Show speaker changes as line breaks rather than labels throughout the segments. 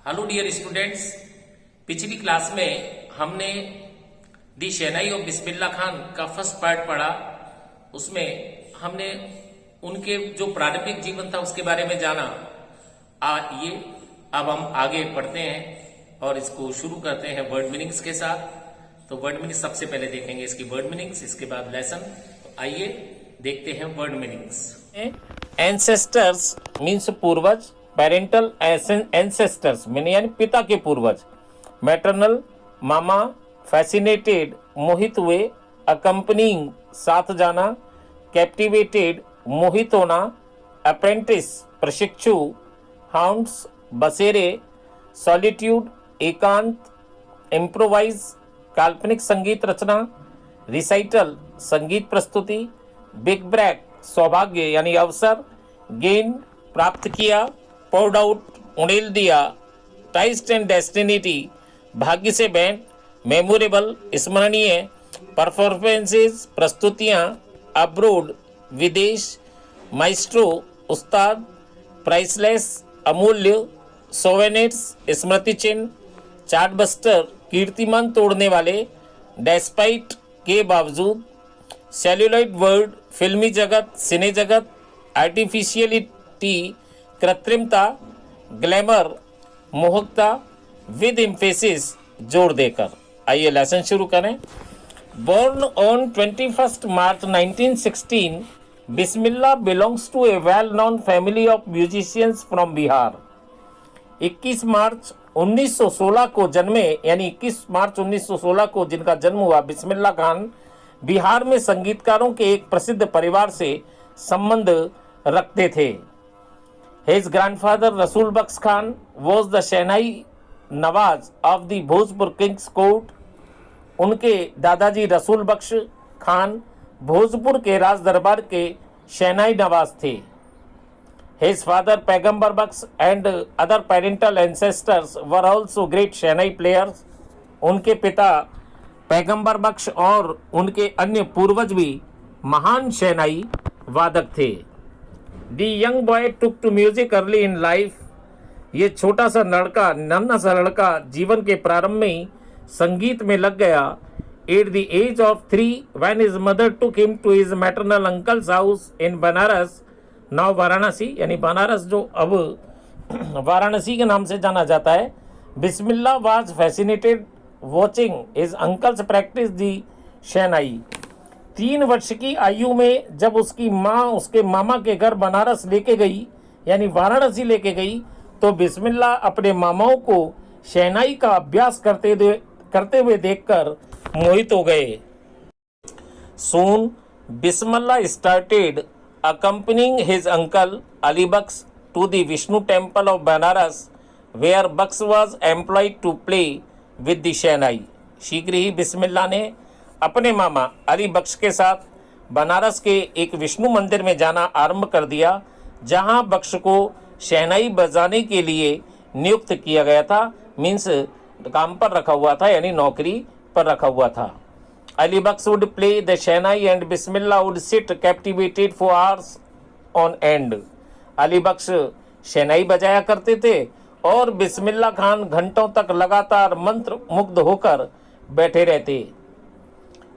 Hello dear students, पिछली class में हमने दी शहनाई ऑफ बिस्मिल्लाह खान का फर्स्ट पार्ट पढ़ा। उसमें हमने उनके जो प्रारंभिक जीवन था उसके बारे में जाना। ये अब हम आगे पढ़ते हैं और इसको शुरू करते हैं वर्ड मीनिंग्स के साथ। तो वर्ड मीनिंग्स सबसे पहले देखेंगे इसकी वर्ड मीनिंग्स, इसके बाद लेसन। तो आइए देखते हैं वर्ड मीनिंग्स। एंसेस्टर्स मीन्स पूर्वज, पेरेंटल एंसेस्टर्स यानी पिता के पूर्वज, मैटरनल मामा, फैसिनेटेड मोहित हुए, अकम्पनिंग साथ जाना, कैप्टिवेटेड मोहित होना, अप्रेंटिस प्रशिक्षु, हाउंड्स बसेरे, सॉलिट्यूड एकांत, इम्प्रोवाइज काल्पनिक संगीत रचना, रिसाइटल संगीत प्रस्तुति, बिग ब्रेक सौभाग्य यानी अवसर, गेन प्राप्त किया, पोर्ड आउट उड़ेल दिया, टाइस्ट एंड डेस्टिनिटी भाग्य से भेंट, मेमोरेबल स्मरणीय, परफॉर्मेंसेस प्रस्तुतियाँ, अब्रोड विदेश, माइस्ट्रो उस्ताद, प्राइसलेस अमूल्य, सोवेनिर्स स्मृति चिन्ह, चार्टबस्टर कीर्तिमान तोड़ने वाले, डेस्पाइट के बावजूद, सेल्यूलॉइड वर्ड फिल्मी जगत सिने जगत, आर्टिफिशियलिटी कृत्रिमता, ग्लैमर मोहकता, विद एम्फेसिस जोर देकर। आइए लेसन शुरू करें। Born on 21 March 1916, Bismillah belongs to a well known family of musicians from Bihar. 21 मार्च 1916 को जन्मे, यानी 21 मार्च 1916 को जिनका जन्म हुआ, बिस्मिल्लाह खान बिहार में संगीतकारों के एक प्रसिद्ध परिवार से संबंध रखते थे। His grandfather Rasool Bakhsh Khan was the shehnai nawaz of the Bhojpur kings court. उनके दादाजी रसूल बख्श खान भोजपुर के राज दरबार के शहनाई नवाज थे। His father पैगंबर बख्श and other parental ancestors were also great shehnai players। उनके पिता पैगंबर बख्श और उनके अन्य पूर्वज भी महान शहनाई वादक थे। The young boy took to music early in life। ये छोटा सा लड़का, नन्हा सा लड़का जीवन के प्रारंभ में ही संगीत में लग गया। At the age of 3, when his mother took him to his maternal uncle's house in Banaras, now Varanasi, यानी बनारस जो अब वाराणसी के नाम से जाना जाता है। बिस्मिल्लाह was fascinated watching his uncles practice the शहनाई। 3 वर्ष की आयु में जब उसकी माँ उसके मामा के घर बनारस लेके गई, यानी वाराणसी लेके गई, तो बिस्मिल्लाह अपने मामाओं को शहनाई का अभ्यास करते हुए देखकर मोहित हो गए। Soon Bismillah started accompanying his uncle Ali Baksh to the Vishnu temple of Banaras, where Baksh was employed to play with the शहनाई। शीघ्र ही बिस्मिल्लाह ने अपने मामा अली बख्श के साथ बनारस के एक विष्णु मंदिर में जाना आरंभ कर दिया, जहां बख्श को शहनाई बजाने के लिए नियुक्त किया गया था। मीन्स काम पर रखा हुआ था, यानी नौकरी पर रखा हुआ था। Ali Bakhsh would play the shehnai and Bismillah would sit captivated for hours on end. Ali Bakhsh शहनाई बजाया करते थे और बिस्मिल्लाह खान घंटों तक लगातार मंत्र मुग्ध होकर बैठे रहते।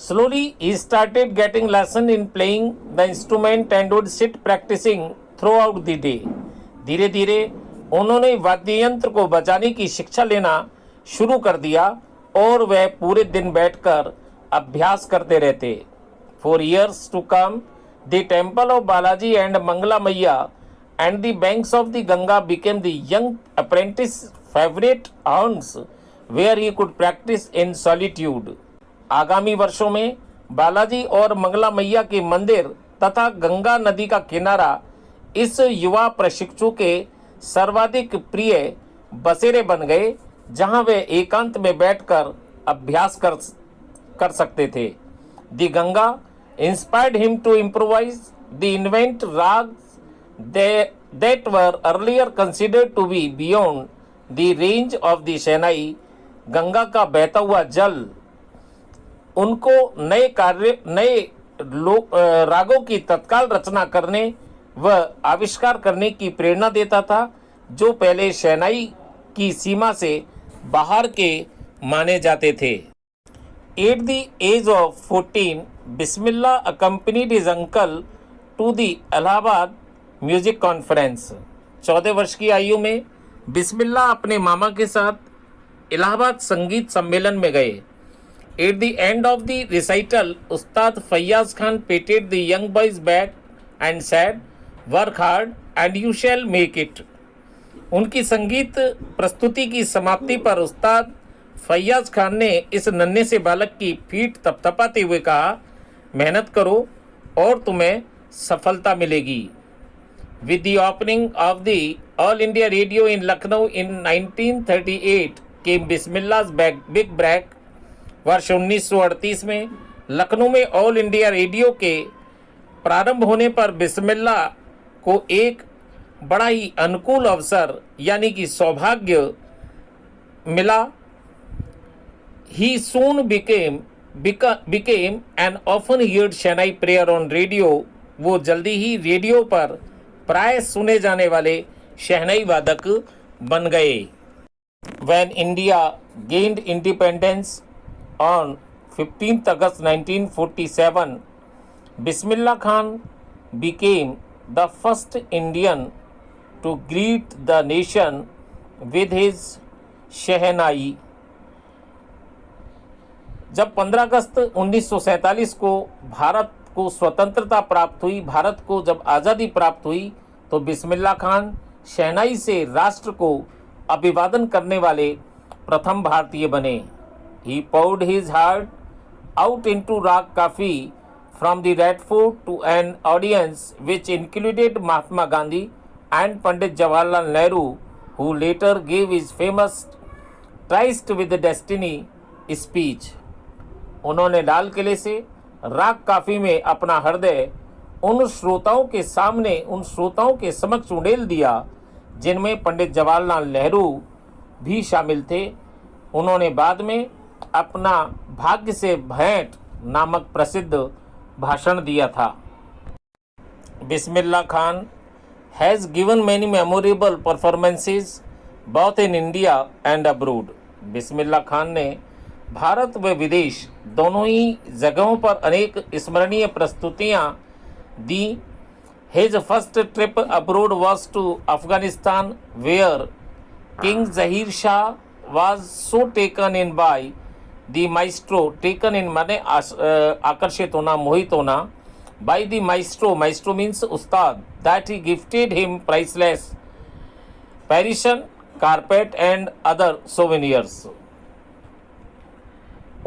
Slowly he started getting lesson in playing the instrument and would sit practicing throughout the day। धीरे धीरे उन्होंने वाद्य यंत्र को बजाने की शिक्षा लेना शुरू कर दिया और वह पूरे दिन बैठकर अभ्यास करते रहते। For years to come, the temple of Balaji and Mangala Maiya and the banks of the Ganga became the young apprentice favorite haunts where he could practice in solitude। आगामी वर्षों में बालाजी और मंगला मैया के मंदिर तथा गंगा नदी का किनारा इस युवा प्रशिक्षु के सर्वाधिक प्रिय बसेरे बन गए, जहां वे एकांत में बैठकर अभ्यास कर सकते थे। The Ganga inspired him to improvise the invent ragas that were earlier considered to be beyond the range of the shehnai. Ganga का बहता हुआ जल उनको नए रागों की तत्काल रचना करने व आविष्कार करने की प्रेरणा देता था, जो पहले शहनाई की सीमा से बाहर के माने जाते थे। At the age of 14, Bismillah accompanied his uncle to the Allahabad music conference. 14 वर्ष की आयु में बिस्मिल्लाह अपने मामा के साथ इलाहाबाद संगीत सम्मेलन में गए। At the end of the recital, Ustad Faiyaz Khan patted the young boy's back and said, "Work hard and you shall make it." उनकी संगीत प्रस्तुति की समाप्ति पर उस्ताद फैयाज खान ने इस नन्हे से बालक की पीठ थपथपाते हुए कहा, मेहनत करो और तुम्हें सफलता मिलेगी। With the opening of the All India Radio in Lucknow in 1938 came Bismillah's big break. वर्ष 1938 में लखनऊ में ऑल इंडिया रेडियो के प्रारंभ होने पर बिस्मिल्लाह को एक बड़ा ही अनुकूल अवसर यानी कि सौभाग्य मिला। He soon became an often heard shehnai prayer on radio. वो जल्दी ही रेडियो पर प्राय सुने जाने वाले शहनाई वादक बन गए। When India gained independence on 15th August 1947, Bismillah Khan became the first Indian to greet the nation with his शहनाई। जब 15 अगस्त 1947 को भारत को स्वतंत्रता प्राप्त हुई, भारत को जब आज़ादी प्राप्त हुई, तो बिस्मिल्लाह खान शहनाई से राष्ट्र को अभिवादन करने वाले प्रथम भारतीय बने। He poured his heart out into Rag Kafi from the Red Fort to an audience which included Mahatma Gandhi and Pandit Jawaharlal Nehru, who later gave his famous Tryst with Destiny speech. उन्होंने लाल किले से राग काफी में अपना हृदय उन श्रोताओं के सामने, उन श्रोताओं के समक्ष उड़ेल दिया जिनमें पंडित जवाहरलाल नेहरू भी शामिल थे। उन्होंने बाद में अपना भाग्य से भेंट नामक प्रसिद्ध भाषण दिया था। Bismillah Khan has given many memorable performances both in India and abroad. Bismillah Khan ने भारत व विदेश दोनों ही जगहों पर अनेक स्मरणीय प्रस्तुतियां दी। His first trip abroad was to Afghanistan where king Zahir Shah was so taken in by the maestro. Taken in माने आकर्षित होना, मोहित होना। By the maestro, maestro means उस्ताद, that he gifted him priceless Persian carpet and other souvenirs.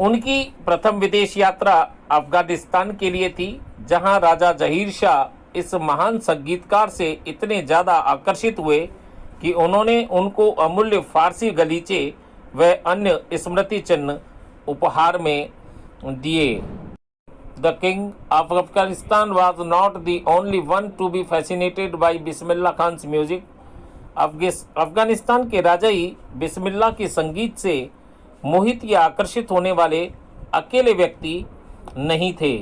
उनकी प्रथम विदेश यात्रा अफगानिस्तान के लिए थी, जहां राजा जहीर शाह इस महान संगीतकार से इतने ज़्यादा आकर्षित हुए कि उन्होंने उनको अमूल्य फारसी गलीचे व अन्य स्मृति चिन्ह उपहार में दिए। The king of Afghanistan was not the only one to be fascinated by Bismillah Khan's music. Afghanistan के राजा ही बिस्मिल्लाह के संगीत से मोहित या आकर्षित होने वाले अकेले व्यक्ति नहीं थे।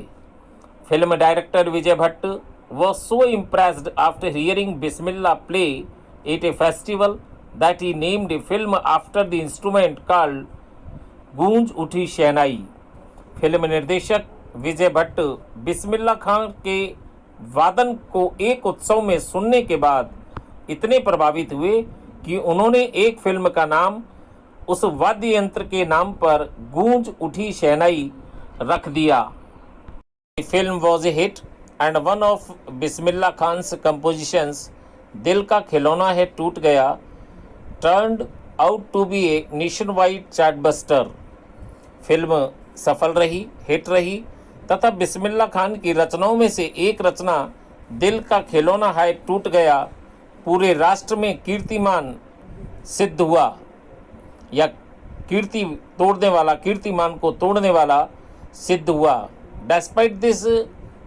Film director Vijay Bhatt was so impressed after hearing Bismillah play at a festival that he named a film after the instrument called गूंज उठी शहनाई। फिल्म निर्देशक विजय भट्ट बिस्मिल्लाह खान के वादन को एक उत्सव में सुनने के बाद इतने प्रभावित हुए कि उन्होंने एक फिल्म का नाम उस वाद्य यंत्र के नाम पर गूंज उठी शहनाई रख दिया। Film was a hit and one of Bismillah Khan's compositions, दिल का खिलौना है टूट गया, turned out to be a nationwide chartbuster. Film सफल रही, हिट रही तथा बिस्मिल्लाह खान की रचनाओं में से एक रचना दिल का खिलौना है टूट गया पूरे राष्ट्र में कीर्तिमान सिद्ध हुआ, या कीर्तिमान को तोड़ने वाला सिद्ध हुआ। Despite this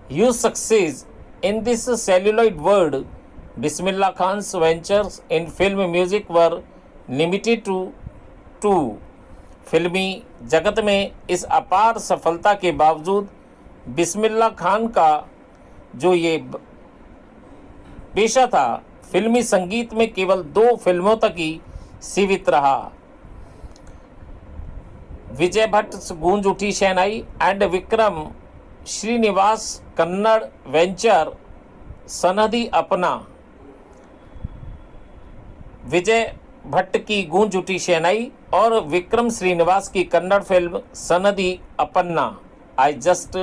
huge success in this celluloid world, Bismillah Khan's ventures in film music were limited to two. फिल्मी जगत में इस अपार सफलता के बावजूद बिस्मिल्लाह खान का जो ये पेशा था, फिल्मी संगीत में केवल 2 फिल्मों तक ही सीवित रहा। विजय भट्ट गूंज उठी शहनाई एंड विक्रम श्रीनिवास कन्नड़ वेंचर सनदी अपना। विजय भट्ट की गूंज उठी शहनाई और विक्रम श्रीनिवास की कन्नड़ फिल्म सनदी अपन्ना। I just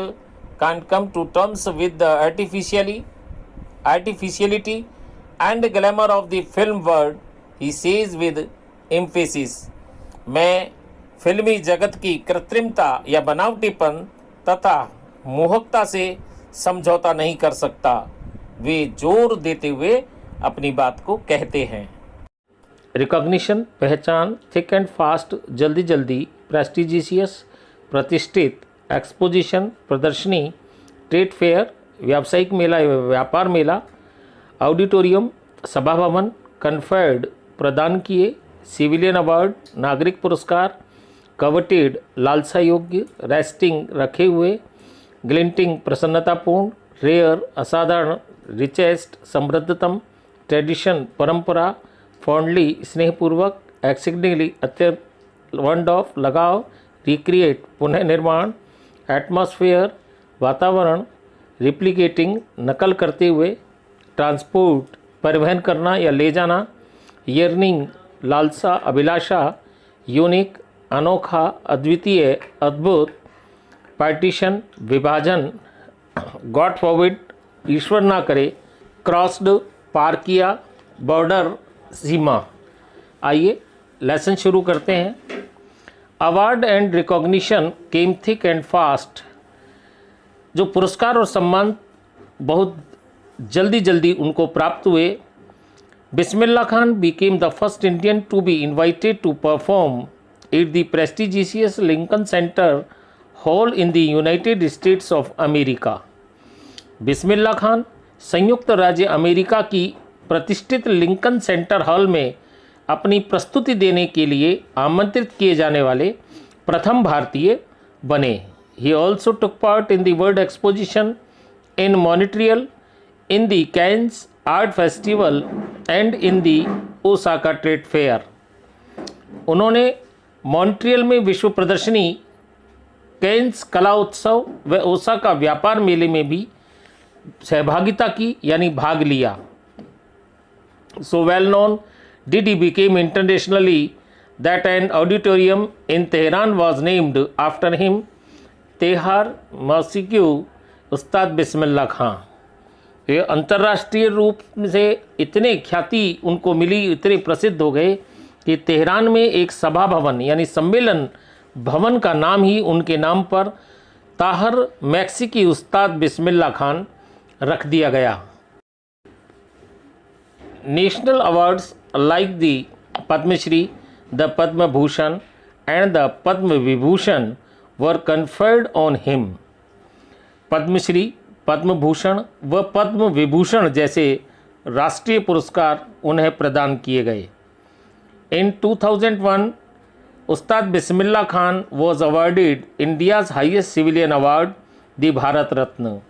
can't come to terms with the artificiality and glamour of the film world, he says with emphasis. मैं फिल्मी जगत की कृत्रिमता या बनावटीपन तथा मोहकता से समझौता नहीं कर सकता, वे जोर देते हुए अपनी बात को कहते हैं। रिकॉग्निशन पहचान, थिक एंड फास्ट जल्दी जल्दी, प्रेस्टिजियस प्रतिष्ठित, एक्सपोजिशन प्रदर्शनी, ट्रेड फेयर व्यावसायिक मेला व्यापार मेला, ऑडिटोरियम सभा भवन, कन्फर्ड प्रदान किए, सिविलियन अवार्ड नागरिक पुरस्कार, कवटेड लालसा योग्य, रेस्टिंग रखे हुए, ग्लिंटिंग प्रसन्नतापूर्ण, रेयर असाधारण, रिचेस्ट समृद्धतम, ट्रेडिशन परंपरा, फॉन्डली स्नेहपूर्वक, एक्सीडिंगली अत्यंत वंड ऑफ लगाव, रिक्रिएट पुनः निर्माण, एटमॉस्फेयर वातावरण, रिप्लिकेटिंग नकल करते हुए, ट्रांसपोर्ट परिवहन करना या ले जाना, यर्निंग लालसा अभिलाषा, यूनिक अनोखा अद्वितीय अद्भुत, पार्टीशन विभाजन, गॉड फॉरबिड ईश्वर ना करे, क्रॉस्ड पार किया, बॉर्डर सीमा। आइए लेसन शुरू करते हैं। Award and recognition came thick and fast. जो पुरस्कार और सम्मान बहुत जल्दी जल्दी उनको प्राप्त हुए। Bismillah Khan became the first Indian to be invited to perform at the prestigious Lincoln Center Hall in the United States of America. Bismillah Khan संयुक्त राज्य अमेरिका की प्रतिष्ठित लिंकन सेंटर हॉल में अपनी प्रस्तुति देने के लिए आमंत्रित किए जाने वाले प्रथम भारतीय बने। He also took part in the World Exposition in Montreal, in the Cannes Art Festival and in the Osaka Trade Fair. उन्होंने मॉन्ट्रियल में विश्व प्रदर्शनी, कैन्स कला उत्सव व ओसाका व्यापार मेले में भी सहभागिता की यानी भाग लिया। So well known did he became internationally that an auditorium in Tehran was named after him, तेहार मौसीक्यू उस्ताद बिस्मिल्लाह खां। ये अंतर्राष्ट्रीय रूप से इतने ख्याति उनको मिली, इतने प्रसिद्ध हो गए कि तेहरान में एक सभा भवन यानी सम्मेलन भवन का नाम ही उनके नाम पर ताहर मैक्सिकी उस्ताद बिस्मिल्लाह खान रख दिया गया। National awards like the Padmashri, the Padma Bhushan and the Padma Vibhushan were conferred on him. Padmashri, Padma Bhushan व पद्म विभूषण जैसे राष्ट्रीय पुरस्कार उन्हें प्रदान किए गए। In 2001 Ustad Bismillah Khan was awarded India's highest civilian award the Bharat Ratna.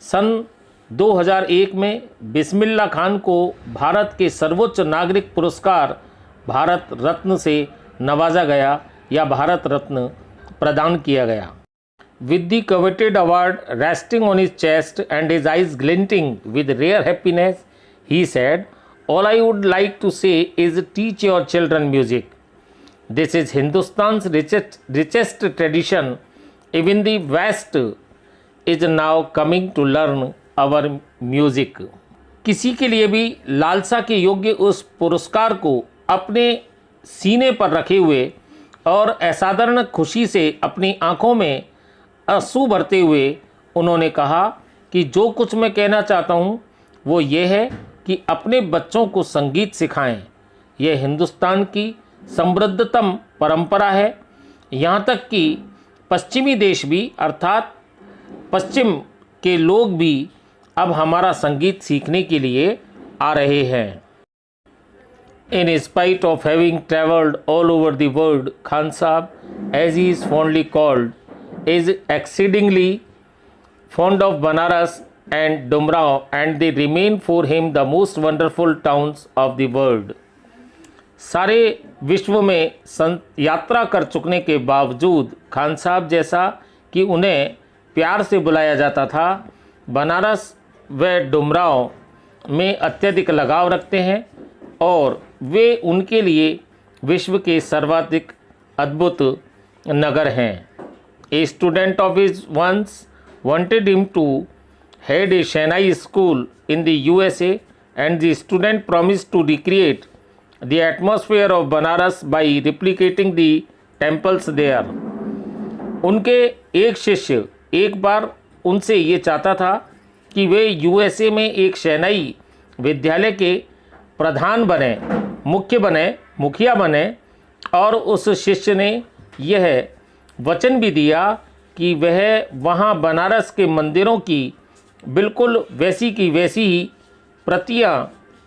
सन 2001 में बिस्मिल्लाह खान को भारत के सर्वोच्च नागरिक पुरस्कार भारत रत्न से नवाजा गया या भारत रत्न प्रदान किया गया। With the coveted award resting on his chest and his eyes glinting with rare happiness, he said, "All I would like to say is teach your children music. This is Hindustan's richest tradition. Even the West is now coming to learn our music." किसी के लिए भी लालसा के योग्य उस पुरस्कार को अपने सीने पर रखे हुए और असाधारण खुशी से अपनी आंखों में आंसू भरते हुए उन्होंने कहा कि जो कुछ मैं कहना चाहता हूँ वो ये है कि अपने बच्चों को संगीत सिखाएं। यह हिंदुस्तान की समृद्धतम परंपरा है। यहाँ तक कि पश्चिमी देश भी अर्थात पश्चिम के लोग भी अब हमारा संगीत सीखने के लिए आ रहे हैं। In spite of having travelled all over the world, Khan Sahab, as he is fondly called, is exceedingly fond of Banaras and Dumrao, and they remain for him the most wonderful towns of the world. सारे विश्व में यात्रा कर चुकने के बावजूद खान साहब जैसा कि उन्हें प्यार से बुलाया जाता था, बनारस व डुमरांव में अत्यधिक लगाव रखते हैं और वे उनके लिए विश्व के सर्वाधिक अद्भुत नगर हैं। A student of his once wanted him to head a Shehnai school in the USA, and the student promised to recreate the atmosphere of Banaras by replicating the temples there. उनके एक शिष्य एक बार उनसे ये चाहता था कि वे यूएसए में एक शहनाई विद्यालय के प्रधान बने, मुखिया बने, और उस शिष्य ने यह वचन भी दिया कि वह वहाँ बनारस के मंदिरों की बिल्कुल वैसी की वैसी ही प्रतियाँ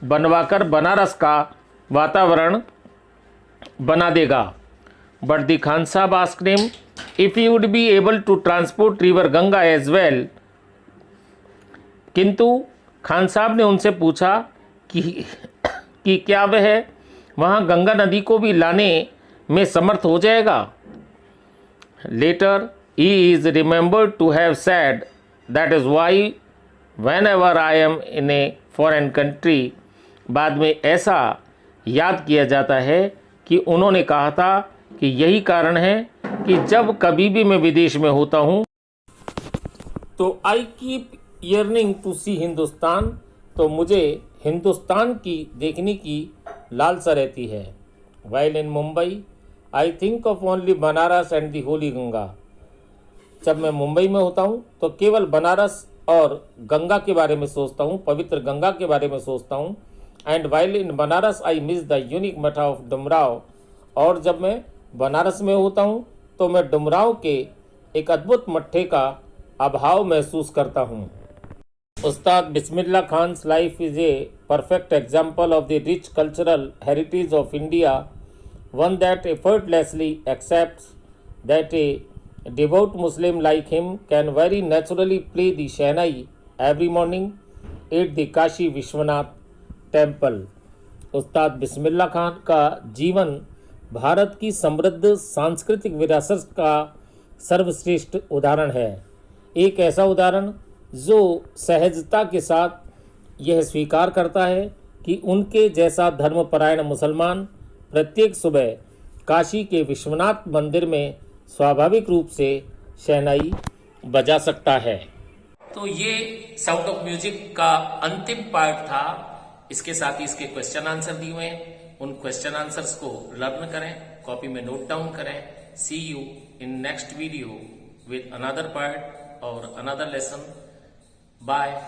बनवाकर बनारस का वातावरण बना देगा। But the Khan Sahab asked him if he would be able to transport river Ganga as well. किंतु खान साहब ने उनसे पूछा कि क्या वह वहाँ गंगा नदी को भी लाने में समर्थ हो जाएगा। Later he is remembered to have said, that is why whenever I am in a foreign country, बाद में ऐसा याद किया जाता है कि उन्होंने कहा था कि यही कारण है कि जब कभी भी मैं विदेश में होता हूँ तो आई कीप yearning टू सी हिंदुस्तान, तो मुझे हिंदुस्तान की देखने की लालसा रहती है। While in Mumbai I think of only Banaras and the Holi Ganga, जब मैं मुंबई में होता हूँ तो केवल बनारस और गंगा के बारे में सोचता हूँ, पवित्र गंगा के बारे में सोचता हूँ। And while in Banaras I miss the unique मठ ऑफ डुमराव, और जब मैं बनारस में होता हूँ तो मैं डुमराव के एक अद्भुत मट्ठे का अभाव महसूस करता हूँ। Ustad Bismillah Khan's life is a perfect example of the rich cultural heritage of India, one that effortlessly accepts that a devout Muslim like him can very naturally play the Shehnai every morning at the Kashi Vishwanath temple. उस्ताद बिस्मिल्लाह खान का जीवन भारत की समृद्ध सांस्कृतिक विरासत का सर्वश्रेष्ठ उदाहरण है। एक ऐसा उदाहरण जो सहजता के साथ यह स्वीकार करता है कि उनके जैसा धर्मपरायण मुसलमान प्रत्येक सुबह काशी के विश्वनाथ मंदिर में स्वाभाविक रूप से शहनाई बजा सकता है। तो ये साउंड ऑफ म्यूजिक का अंतिम पार्ट था। इसके साथ ही इसके क्वेश्चन आंसर दिए हुए हैं, उन क्वेश्चन आंसर्स को लर्न करें, कॉपी में नोट डाउन करें। See you in next video with another part और अनदर लेसन। बाय।